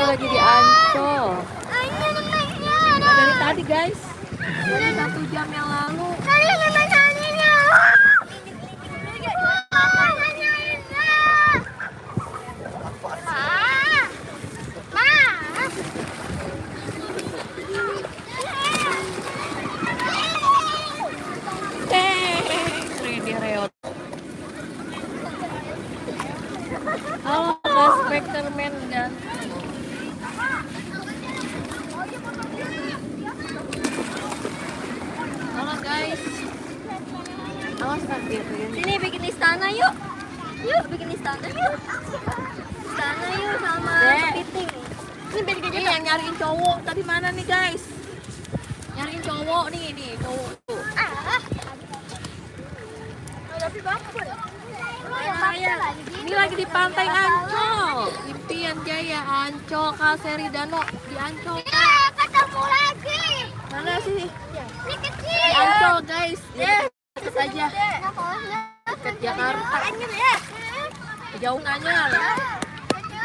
B: lagi di Ancol. Nah, dari tadi guys. Dari 1 jam yang lalu. Halo guys, Specterman dan halo guys. Awas sakit ya.
A: Sini bikin istana yuk. Yuk bikin istana yuk. Istana yuk sama kepiting. Ini bikin
B: Ini yang nyariin cowok tadi mana nih guys? Nyariin cowok nih cowok tuh.
A: Tapi bagus.
B: Ini lagi di Pantai Ancol, Impian Jaya, Ancol, Kalseri Danau di Ancol.
A: Ketemu lagi.
B: Mana sih?
A: Ini kecil.
B: Di Ancol guys. Dekat aja. Dekat Jakarta. Kejauhannya lah.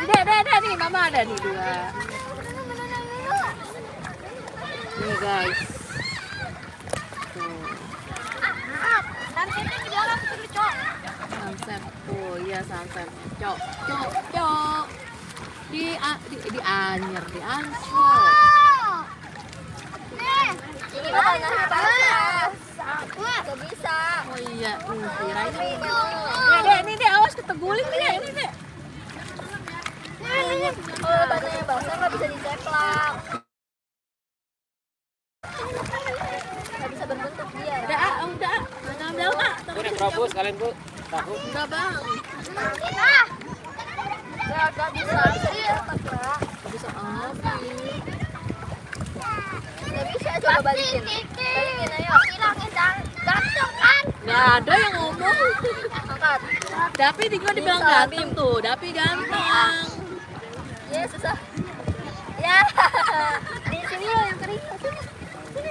B: Deh nih, mama ada nih 2. Nih guys. Tuh.
A: Nanti di dalam cok.
B: Sunset. Oh iya sunset. Cok. Di Anyer, di Ancol.
A: Ini banana basah. Gak bisa.
B: Oh iya, kirain ini. Dek, awas keteguling nih, ini dek.
A: Kalau banana basah nggak bisa diceplak. Nggak bisa berbentuk dia.
B: Udah. Mana
D: Udah terobos kalian bu. Tahu.
B: Udah bang.
A: Gak bisa sih.
B: Bisa apa?
A: Gak bisa coba balikin. Balikin ayo. Hilangin gantung kan.
B: Nggak ada yang ngomong.
A: Angkat.
B: Dapi juga dibilang
A: Bisa,
B: ganteng tuh. Dapi ganteng.
A: Ya susah. Ya. Di sini loh yang kering. Sini.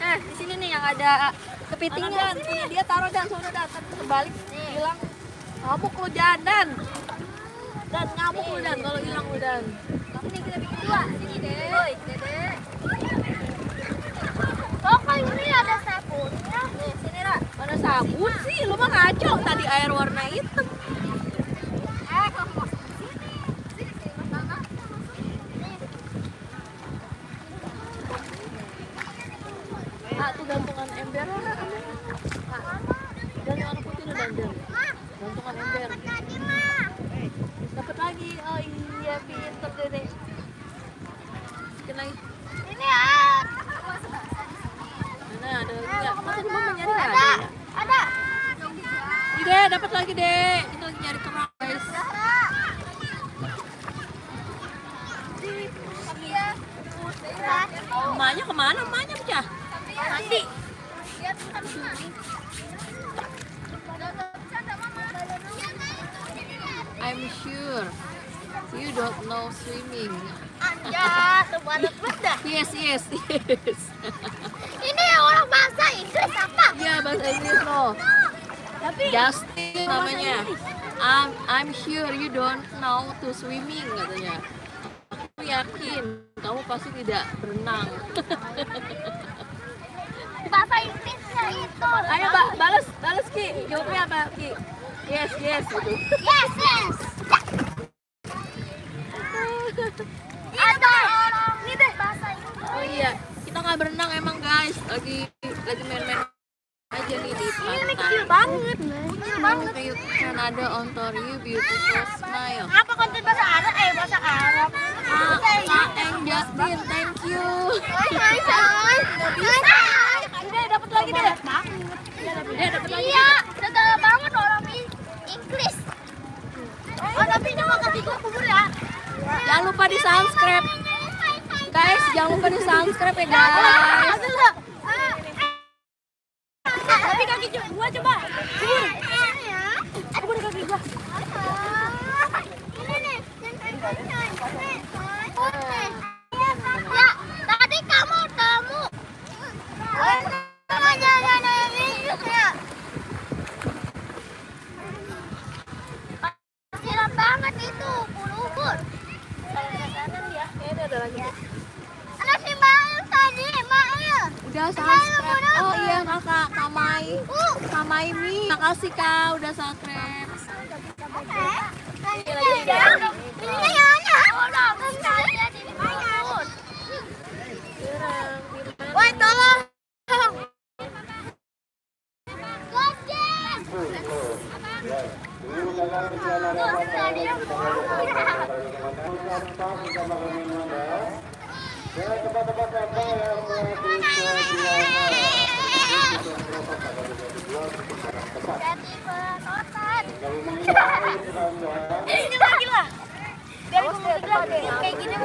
A: Di sini nih yang ada kepitingnya.
B: Punya dia taruh dan sudah datang terbalik hilang. Ngamuk lu Dan. Dan ngamuk lu Dan kalau hilang lu Dan.
A: Ini kita bikin 2. Sini deh. Woi, Dede. Kok ini ada sabunnya? Nih, sini Ra.
B: Mana sabun sih? Lu mah ngaco tadi air warna hitam.
A: Kamu masuk sini. Sini pertama.
B: Tuh gantungan ember lah. Dan yang warna putih udah Dan. Gantungan ember. Dapat lagi. Oh iya, pinter Dede. Bikin lagi.
A: Ini ya.
B: Mana ada lagi nggak? Masa di mama nyari nggak ada?
A: Ada.
B: Ini deh, dapat lagi deh. Kita lagi nyari kerang guys. Emaknya kemana? Emaknya pecah. Mandi. I'm sure you don't know swimming.
A: Anja, teman benda.
B: Yes.
A: Ini yang orang bahasa Inggris apa?
B: Iya bahasa Inggris loh.
A: Tapi
B: Justin namanya. I'm sure you don't know to swimming katanya. Aku yakin kamu pasti tidak berenang.
A: bahasa Inggrisnya itu.
B: Ayo balas Ki. Jawabnya apa Ki? Yes gitu.
A: Yes. Ada orang ini deh bahasa Inggris.
B: Oh iya, kita nggak berenang emang guys. Lagi main-main aja nih di pantai.
A: Ini kecil banget. Kecil banget.
B: You Canada Ontario you beautiful smile.
A: Apa konten bahasa Arab? Bahasa Arab.
B: And Justin, thank you.
A: Ini dapat lagi deh.
B: Dapat lagi.
A: Iya, udah banget orang Inggris. Oh, tapi ini mau kasih gua kubur ya.
B: Jangan lupa di subscribe. Guys, jangan lupa di subscribe ya guys.
A: Tapi kaki gua coba. Kubur kaki gua. Ini nih. Ya, tadi kamu. Namanya
B: udah subscribe. Oh iya kakak, Kamai Mi. Makasih kak udah subscribe.
A: Woi, tolong. Ini lagi lah. Biar gue mau kayak gini.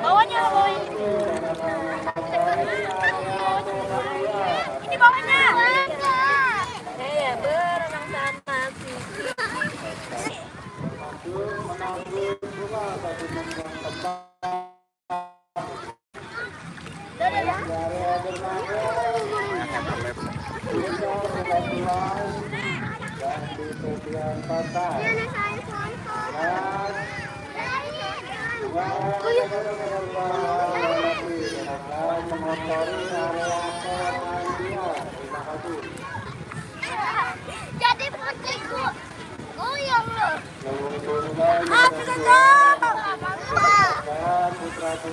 A: Bawahnya. Ini bawahnya.
B: Berenang sana sih.
A: Jadi putriku. Oh ya Allah.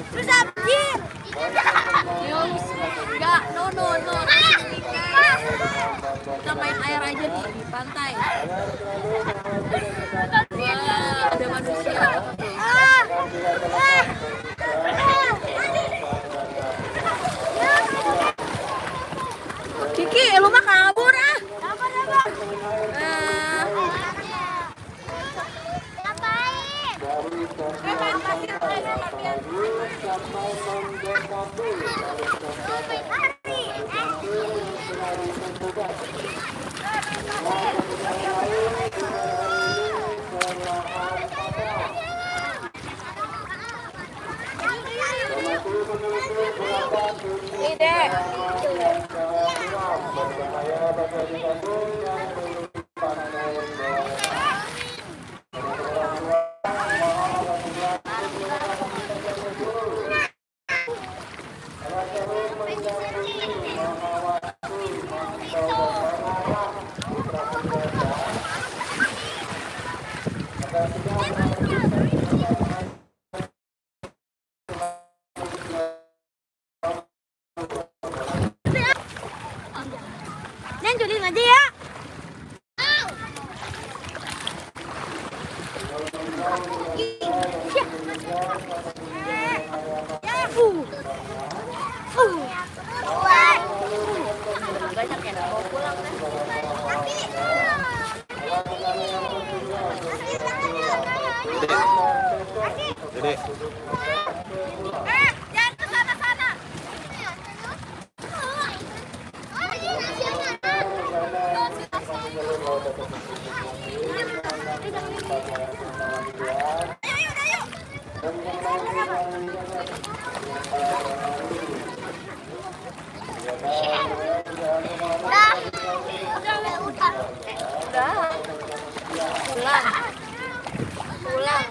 A: Terus abjir.
B: Enggak, no. Kita main air aja nih di pantai. Wah, ada manusia. Kiki, lu mah kabur ah.
A: Dan julin aja ya.
B: Banyak yang mau pulang kan.
E: Dede.
A: Jangan ke sana-sana.
B: Pulang.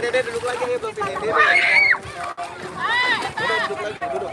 E: Dede duduk lagi nih, belum pilih Dede. Dede duduk lagi, duduk.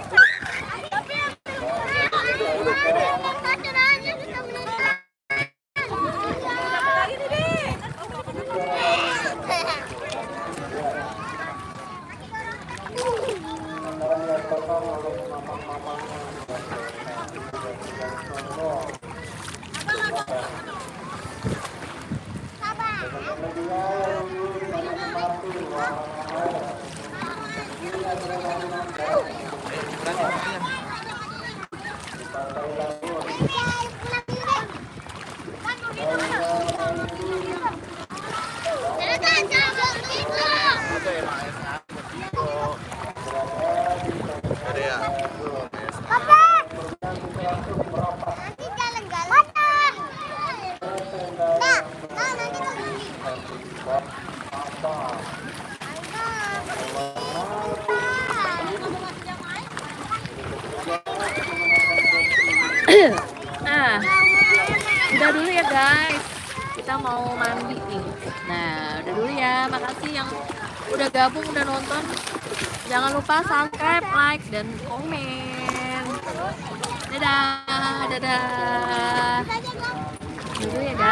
E: Dede ya.
A: Papa. Nanti jalan-jalan.
B: Nah, udah dulu ya guys. Kita mau mandi nih. Nah, udah dulu ya. Makasih yang udah gabung, udah nonton. Jangan lupa subscribe, like, dan komen. Dadah, dadah. Dulu ya guys.